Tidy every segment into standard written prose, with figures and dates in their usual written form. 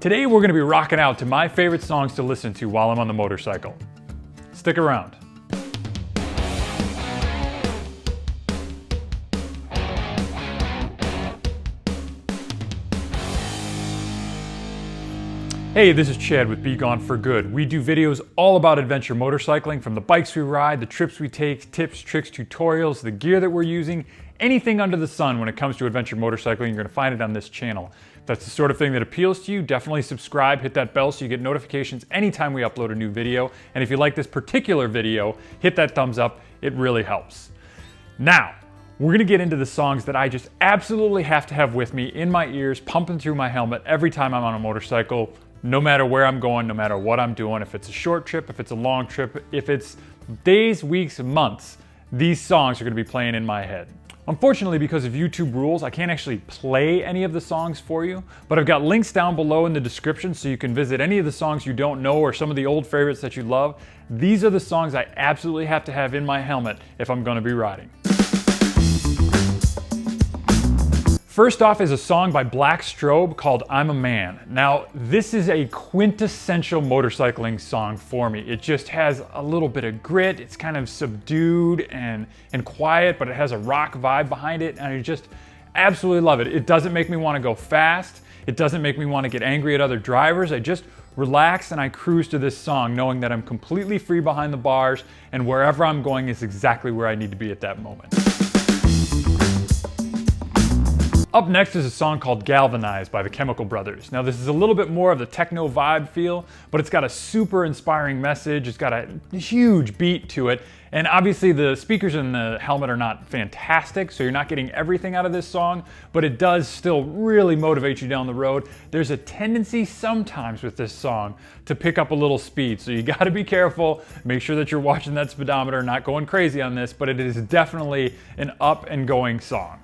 Today we're going to be rocking out to my favorite songs to listen to while I'm on the motorcycle. Stick around. Hey, this is Chad with BeGoneForGood. We do videos all about adventure motorcycling, from the bikes we ride, the trips we take, tips, tricks, tutorials, the gear that we're using, anything under the sun when it comes to adventure motorcycling, you're going to find it on this channel. If that's the sort of thing that appeals to you, definitely subscribe, hit that bell so you get notifications anytime we upload a new video. And if you like this particular video, hit that thumbs up, it really helps. Now, we're gonna get into the songs that I just absolutely have to have with me in my ears, pumping through my helmet every time I'm on a motorcycle, no matter where I'm going, no matter what I'm doing. If it's a short trip, if it's a long trip, if it's days, weeks, months, these songs are gonna be playing in my head. Unfortunately, because of YouTube rules, I can't actually play any of the songs for you, but I've got links down below in the description so you can visit any of the songs you don't know or some of the old favorites that you love. These are the songs I absolutely have to have in my helmet if I'm gonna be riding. First off is a song by Black Strobe called I'm a Man. Now, this is a quintessential motorcycling song for me. It just has a little bit of grit. It's kind of subdued and quiet, but it has a rock vibe behind it, and I just absolutely love it. It doesn't make me want to go fast. It doesn't make me want to get angry at other drivers. I just relax and I cruise to this song knowing that I'm completely free behind the bars, and wherever I'm going is exactly where I need to be at that moment. Up next is a song called Galvanized by the Chemical Brothers. Now, this is a little bit more of the techno vibe feel, but it's got a super inspiring message. It's got a huge beat to it. And obviously the speakers in the helmet are not fantastic, so you're not getting everything out of this song, but it does still really motivate you down the road. There's a tendency sometimes with this song to pick up a little speed, so you gotta be careful. Make sure that you're watching that speedometer, not going crazy on this, but it is definitely an up and going song.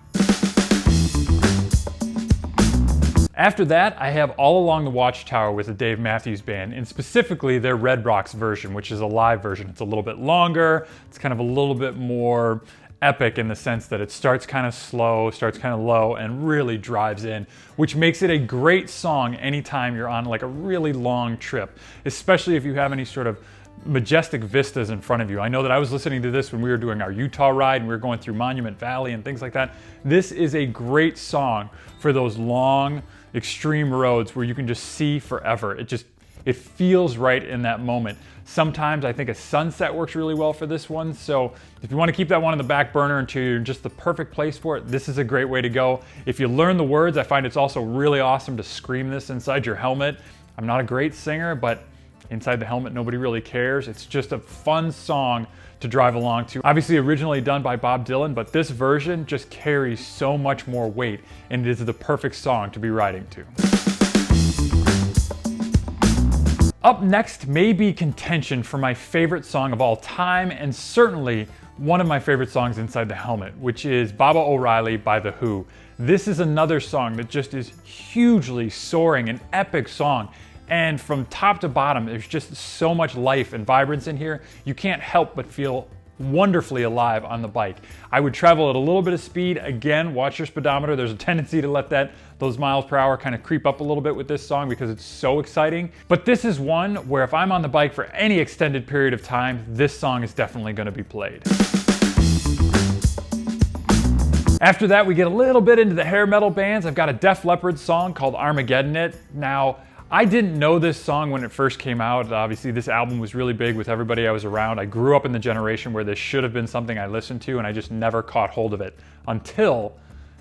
After that, I have All Along the Watchtower with the Dave Matthews Band, and specifically their Red Rocks version, which is a live version. It's a little bit longer, it's kind of a little bit more epic in the sense that it starts kind of slow, starts kind of low, and really drives in, which makes it a great song anytime you're on like a really long trip, especially if you have any sort of majestic vistas in front of you. I know that I was listening to this when we were doing our Utah ride and we were going through Monument Valley and things like that. This is a great song for those long, extreme roads where you can just see forever. It feels right in that moment. Sometimes I think a sunset works really well for this one, so if you want to keep that one on the back burner until you're just the perfect place for it, this is a great way to go. If you learn the words, I find it's also really awesome to scream this inside your helmet. I'm not a great singer, but inside the helmet, nobody really cares. It's just a fun song to drive along to. Obviously originally done by Bob Dylan, but this version just carries so much more weight, and it is the perfect song to be riding to. Up next may be contention for my favorite song of all time, and certainly one of my favorite songs inside the helmet, which is Baba O'Reilly by The Who. This is another song that just is hugely soaring, an epic song. And from top to bottom, there's just so much life and vibrance in here. You can't help but feel wonderfully alive on the bike. I would travel at a little bit of speed. Again, watch your speedometer. There's a tendency to let those miles per hour kind of creep up a little bit with this song because it's so exciting. But this is one where if I'm on the bike for any extended period of time, this song is definitely going to be played. After that, we get a little bit into the hair metal bands. I've got a Def Leppard song called Armageddon It. Now, I didn't know this song when it first came out. Obviously, this album was really big with everybody I was around. I grew up in the generation where this should have been something I listened to, and I just never caught hold of it until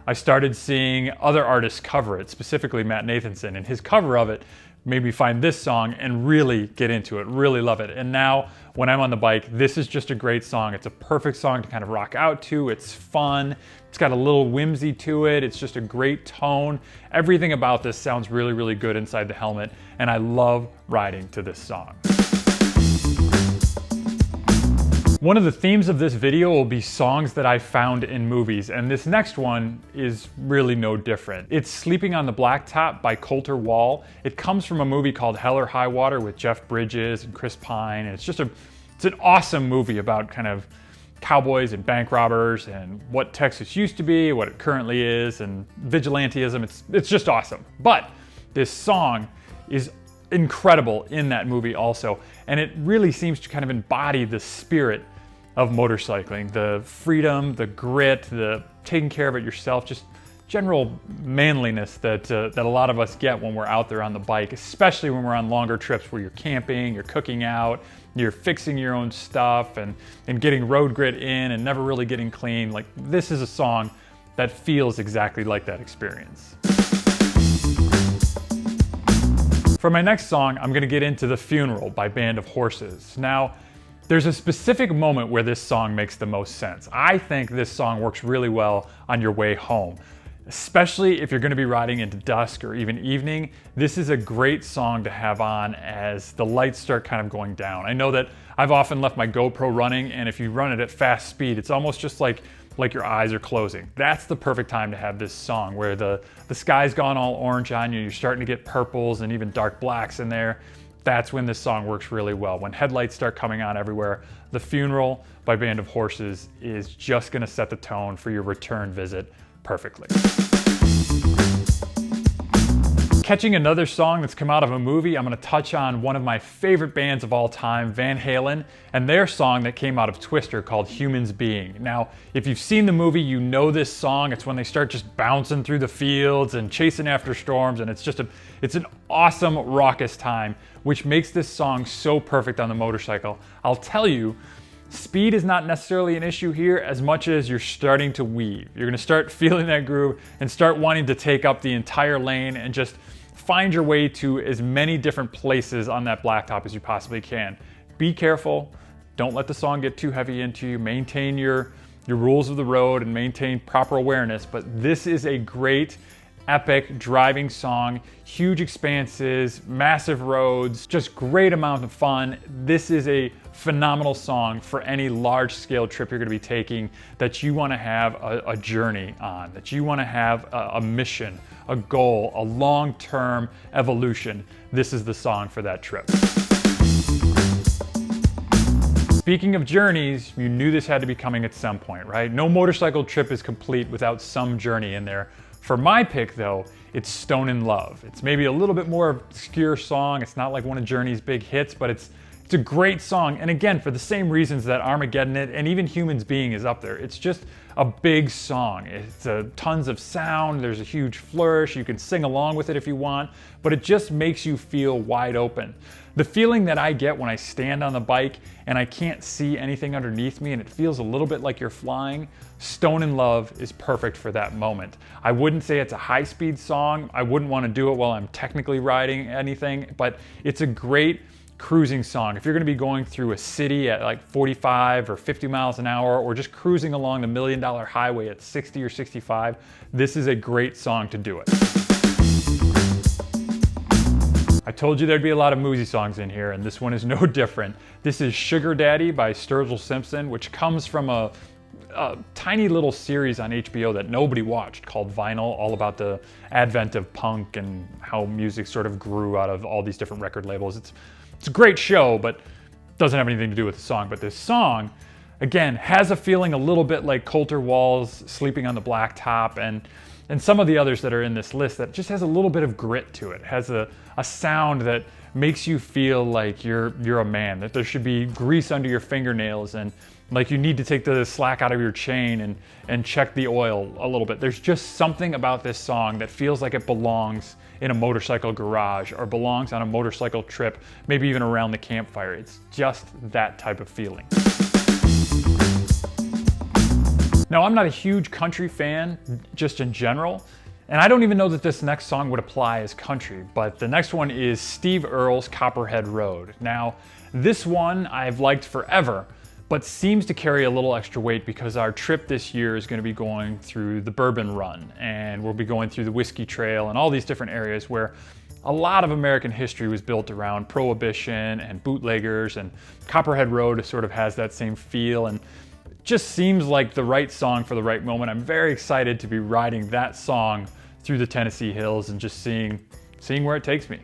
I started seeing other artists cover it, specifically Matt Nathanson, and his cover of it made me find this song and really get into it, really love it. And now, when I'm on the bike, this is just a great song. It's a perfect song to kind of rock out to. It's fun. It's got a little whimsy to it. It's just a great tone. Everything about this sounds really, really good inside the helmet, and I love riding to this song. One of the themes of this video will be songs that I found in movies, and this next one is really no different. It's Sleeping on the Blacktop by Cooperwall. It comes from a movie called Hell or High Water with Jeff Bridges and Chris Pine, and it's an awesome movie about kind of cowboys and bank robbers and what Texas used to be, what it currently is, and vigilantism. It's just awesome. But this song is incredible in that movie also. And it really seems to kind of embody the spirit of motorcycling, the freedom, the grit, the taking care of it yourself, just general manliness that a lot of us get when we're out there on the bike, especially when we're on longer trips where you're camping, you're cooking out, you're fixing your own stuff and getting road grit in and never really getting clean. Like, this is a song that feels exactly like that experience. For my next song, I'm gonna get into The Funeral by Band of Horses. Now, there's a specific moment where this song makes the most sense. I think this song works really well on your way home, especially if you're gonna be riding into dusk or even evening. This is a great song to have on as the lights start kind of going down. I know that I've often left my GoPro running, and if you run it at fast speed, it's almost just like your eyes are closing. That's the perfect time to have this song where the sky's gone all orange on you, you're starting to get purples and even dark blacks in there. That's when this song works really well. When headlights start coming on everywhere, The Funeral by Band of Horses is just gonna set the tone for your return visit perfectly. Catching another song that's come out of a movie, I'm gonna touch on one of my favorite bands of all time, Van Halen, and their song that came out of Twister called Humans Being. Now, if you've seen the movie, you know this song. It's when they start just bouncing through the fields and chasing after storms, and it's an awesome, raucous time, which makes this song so perfect on the motorcycle. I'll tell you, speed is not necessarily an issue here as much as you're starting to weave. You're gonna start feeling that groove and start wanting to take up the entire lane and just find your way to as many different places on that blacktop as you possibly can. Be careful, don't let the song get too heavy into you, maintain your rules of the road and maintain proper awareness, but this is a great, epic driving song, huge expanses, massive roads, just great amount of fun. This is a phenomenal song for any large scale trip you're gonna be taking that you wanna have a journey on, that you wanna have a mission, a goal, a long-term evolution. This is the song for that trip. Speaking of journeys, you knew this had to be coming at some point, right? No motorcycle trip is complete without some journey in there. For my pick though, it's Stone in Love. It's maybe a little bit more obscure song. It's not like one of Journey's big hits, but it's a great song. And again, for the same reasons that Armageddon It and even Humans Being is up there. It's just a big song. It's tons of sound. There's a huge flourish. You can sing along with it if you want, but it just makes you feel wide open. The feeling that I get when I stand on the bike and I can't see anything underneath me and it feels a little bit like you're flying, Stone in Love is perfect for that moment. I wouldn't say it's a high-speed song. I wouldn't want to do it while I'm technically riding anything, but it's a great cruising song. If you're going to be going through a city at like 45 or 50 miles an hour, or just cruising along the $1 Million Highway at 60 or 65, this is a great song to do it. I told you there'd be a lot of Moosey songs in here, and this one is no different. This is Sugar Daddy by Sturgill Simpson, which comes from a tiny little series on HBO that nobody watched called Vinyl, all about the advent of punk and how music sort of grew out of all these different record labels. It's a great show, but doesn't have anything to do with the song. But this song, again, has a feeling a little bit like Colter Wall's Sleeping on the Blacktop and some of the others that are in this list, that just has a little bit of grit to it. It has a sound that makes you feel like you're a man, that there should be grease under your fingernails and like you need to take the slack out of your chain and check the oil a little bit. There's just something about this song that feels like it belongs in a motorcycle garage or belongs on a motorcycle trip, maybe even around the campfire. It's just that type of feeling. Now, I'm not a huge country fan, just in general, and I don't even know that this next song would apply as country, but the next one is Steve Earle's Copperhead Road. Now, this one I've liked forever, but seems to carry a little extra weight because our trip this year is going to be going through the Bourbon Run, and we'll be going through the Whiskey Trail and all these different areas where a lot of American history was built around Prohibition and bootleggers, and Copperhead Road sort of has that same feel and just seems like the right song for the right moment. I'm very excited to be riding that song through the Tennessee hills and just seeing where it takes me.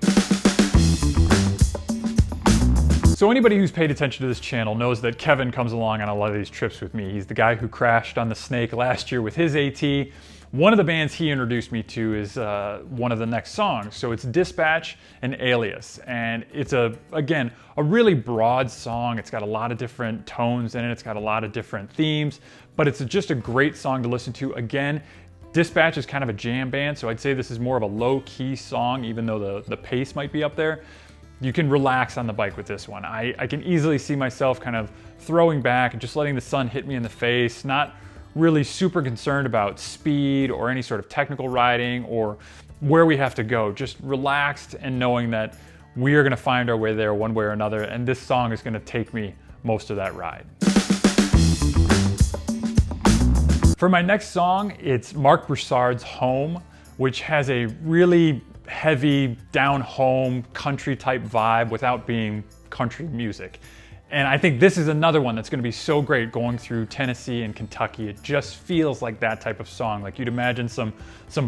So anybody who's paid attention to this channel knows that Kevin comes along on a lot of these trips with me. He's the guy who crashed on the Snake last year with his AT. One of the bands he introduced me to is one of the next songs. So it's Dispatch and Alias. And it's, again, a really broad song. It's got a lot of different tones in it. It's got a lot of different themes, but it's just a great song to listen to. Again, Dispatch is kind of a jam band, so I'd say this is more of a low-key song, even though the pace might be up there. You can relax on the bike with this one. I can easily see myself kind of throwing back and just letting the sun hit me in the face, not really super concerned about speed or any sort of technical riding or where we have to go. Just relaxed and knowing that we are gonna find our way there one way or another, and this song is gonna take me most of that ride. For my next song, it's Mark Broussard's Home, which has a really heavy, down-home, country type vibe without being country music. And I think this is another one that's gonna be so great going through Tennessee and Kentucky. It just feels like that type of song. Like you'd imagine some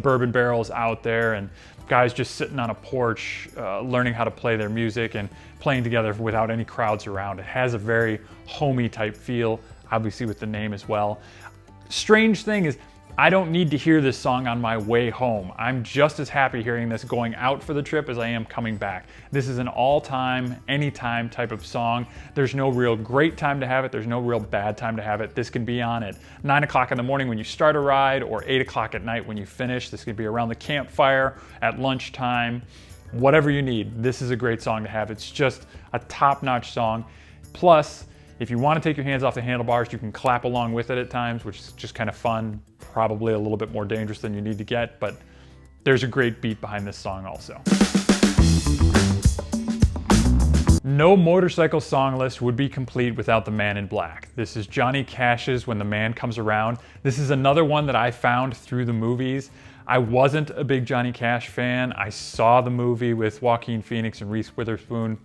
bourbon barrels out there and guys just sitting on a porch, learning how to play their music and playing together without any crowds around. It has a very homey type feel, obviously with the name as well. Strange thing is, I don't need to hear this song on my way home. I'm just as happy hearing this going out for the trip as I am coming back. This is an all-time, anytime type of song. There's no real great time to have it. There's no real bad time to have it. This can be on at 9 o'clock in the morning when you start a ride or 8 o'clock at night when you finish. This could be around the campfire, at lunchtime, whatever you need. This is a great song to have. It's just a top-notch song. Plus, if you want to take your hands off the handlebars, you can clap along with it at times, which is just kind of fun, probably a little bit more dangerous than you need to get, but there's a great beat behind this song also. No motorcycle song list would be complete without The Man in Black. This is Johnny Cash's When the Man Comes Around. This is another one that I found through the movies. I wasn't a big Johnny Cash fan. I saw the movie with Joaquin Phoenix and Reese Witherspoon.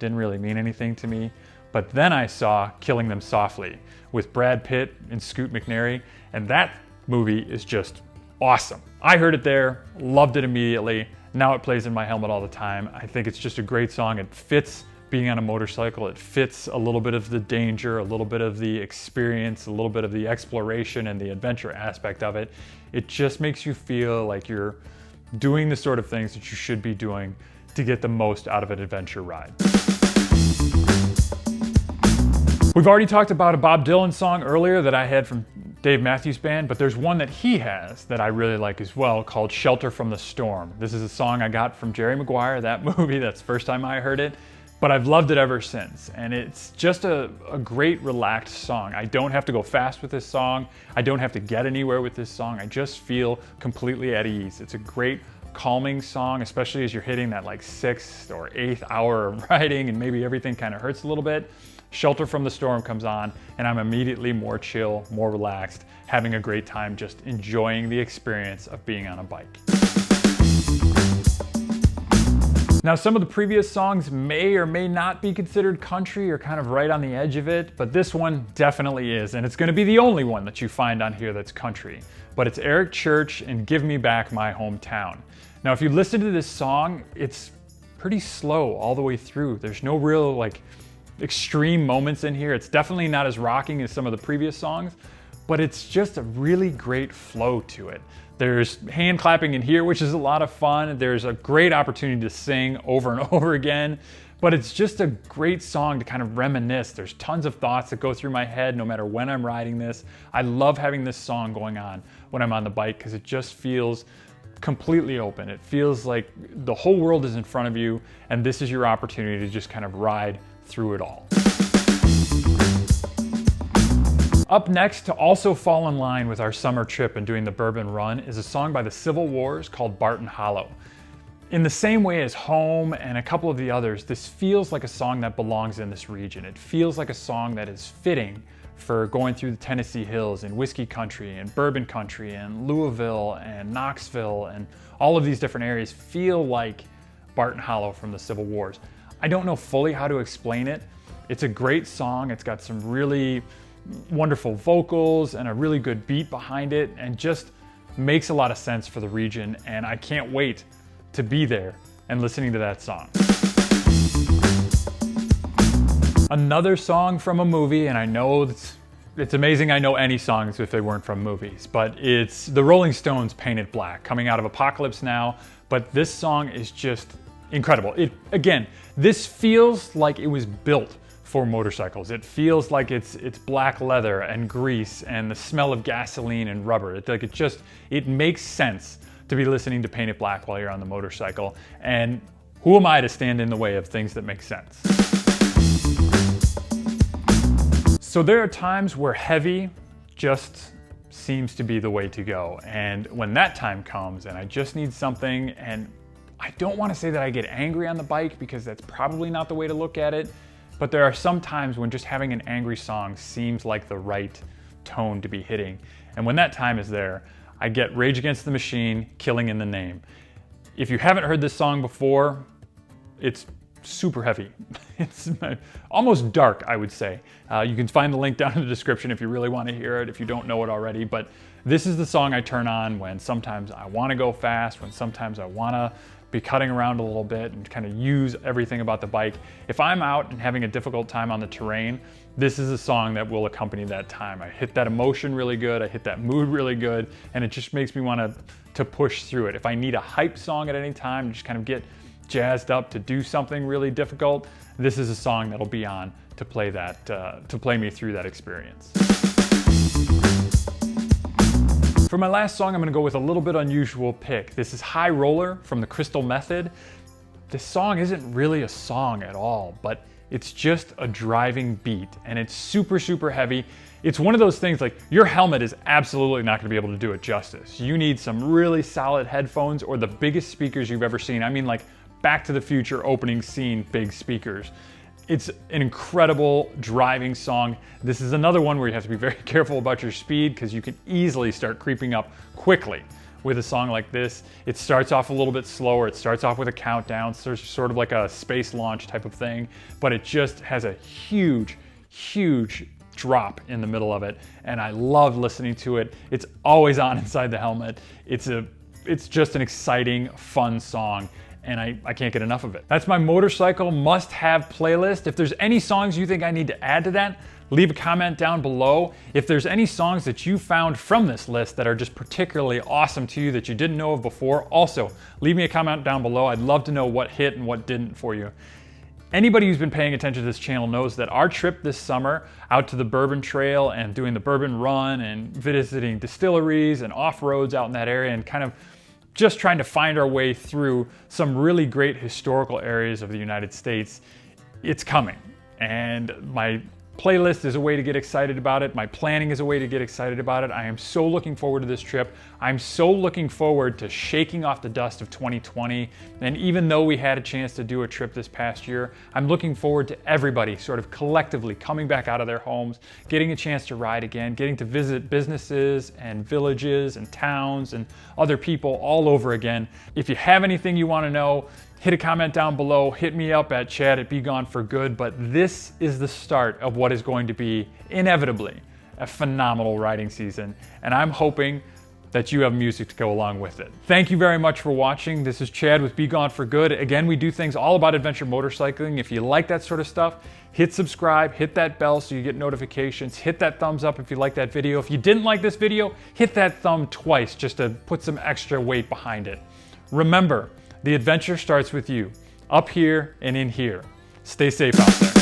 Didn't really mean anything to me. But then I saw Killing Them Softly with Brad Pitt and Scoot McNairy, and that movie is just awesome. I heard it there, loved it immediately. Now it plays in my helmet all the time. I think it's just a great song. It fits being on a motorcycle. It fits a little bit of the danger, a little bit of the experience, a little bit of the exploration and the adventure aspect of it. It just makes you feel like you're doing the sort of things that you should be doing to get the most out of an adventure ride. We've already talked about a Bob Dylan song earlier that I had from Dave Matthews Band, but there's one that he has that I really like as well called Shelter from the Storm. This is a song I got from Jerry Maguire, that movie. That's the first time I heard it, but I've loved it ever since. And it's just a great relaxed song. I don't have to go fast with this song. I don't have to get anywhere with this song. I just feel completely at ease. It's a great calming song, especially as you're hitting that like 6th or 8th hour of riding and maybe everything kind of hurts a little bit. Shelter from the Storm comes on and I'm immediately more chill, more relaxed, having a great time just enjoying the experience of being on a bike. Now, some of the previous songs may or may not be considered country or kind of right on the edge of it, but this one definitely is, and it's gonna be the only one that you find on here that's country. But it's Eric Church and Give Me Back My Hometown. Now, if you listen to this song, it's pretty slow all the way through. There's no real like extreme moments in here. It's definitely not as rocking as some of the previous songs, but it's just a really great flow to it. There's hand clapping in here, which is a lot of fun. There's a great opportunity to sing over and over again, but it's just a great song to kind of reminisce. There's tons of thoughts that go through my head no matter when I'm riding this. I love having this song going on when I'm on the bike because it just feels completely open. It feels like the whole world is in front of you and this is your opportunity to just kind of ride through it all. Up next, to also fall in line with our summer trip and doing the Bourbon Run, is a song by the Civil Wars called Barton Hollow. In the same way as Home and a couple of the others, this feels like a song that belongs in this region. It feels like a song that is fitting for going through the Tennessee hills and whiskey country and bourbon country and Louisville and Knoxville, and all of these different areas feel like Barton Hollow from the Civil Wars. I don't know fully how to explain it. It's a great song. It's got some really wonderful vocals and a really good beat behind it and just makes a lot of sense for the region, and I can't wait to be there and listening to that song. Another song from a movie, and I know It's amazing I know any songs if they weren't from movies, but it's the Rolling Stones' Paint It Black, coming out of Apocalypse Now, but this song is just incredible. Again, this feels like it was built for motorcycles. It feels like it's black leather and grease and the smell of gasoline and rubber. It makes sense to be listening to Paint It Black while you're on the motorcycle. And who am I to stand in the way of things that make sense? So there are times where heavy just seems to be the way to go. And when that time comes and I just need something, and I don't want to say that I get angry on the bike because that's probably not the way to look at it, but there are some times when just having an angry song seems like the right tone to be hitting. And when that time is there, I get Rage Against the Machine, Killing in the Name. If you haven't heard this song before, it's super heavy. It's almost dark, I would say. You can find the link down in the description if you really want to hear it, if you don't know it already. But this is the song I turn on when sometimes I want to go fast, when sometimes I want to be cutting around a little bit and kind of use everything about the bike. If I'm out and having a difficult time on the terrain, this is a song that will accompany that time. I hit that emotion really good, I hit that mood really good, and it just makes me want to push through it. If I need a hype song at any time, just kind of get jazzed up to do something really difficult, this is a song that'll be on to play me through that experience. For my last song, I'm gonna go with a little bit unusual pick. This is High Roller from the Crystal Method. This song isn't really a song at all, but it's just a driving beat, and it's super, super heavy. It's one of those things like your helmet is absolutely not gonna be able to do it justice. You need some really solid headphones or the biggest speakers you've ever seen. I mean, like Back to the Future opening scene big speakers. It's an incredible driving song. This is another one where you have to be very careful about your speed because you can easily start creeping up quickly with a song like this. It starts off a little bit slower. It starts off with a countdown, so it's sort of like a space launch type of thing, but it just has a huge, huge drop in the middle of it, and I love listening to it. It's always on inside the helmet. It's just an exciting, fun song, and I can't get enough of it. That's my motorcycle must-have playlist. If there's any songs you think I need to add to that, leave a comment down below. If there's any songs that you found from this list that are just particularly awesome to you that you didn't know of before, also leave me a comment down below. I'd love to know what hit and what didn't for you. Anybody who's been paying attention to this channel knows that our trip this summer out to the Bourbon Trail and doing the Bourbon Run and visiting distilleries and off-roads out in that area and kind of just trying to find our way through some really great historical areas of the United States, it's coming. And my playlist is a way to get excited about it. My planning is a way to get excited about it. I am so looking forward to this trip. I'm so looking forward to shaking off the dust of 2020. And even though we had a chance to do a trip this past year, I'm looking forward to everybody sort of collectively coming back out of their homes, getting a chance to ride again, getting to visit businesses and villages and towns and other people all over again. If you have anything you want to know, hit a comment down below, hit me up at chad@BeGoneForGood, but this is the start of what is going to be, inevitably, a phenomenal riding season, and I'm hoping that you have music to go along with it. Thank you very much for watching. This is Chad with BeGoneForGood. Again, we do things all about adventure motorcycling. If you like that sort of stuff, hit subscribe, hit that bell so you get notifications, hit that thumbs up if you like that video. If you didn't like this video, hit that thumb twice just to put some extra weight behind it. Remember, the adventure starts with you, up here and in here. Stay safe out there.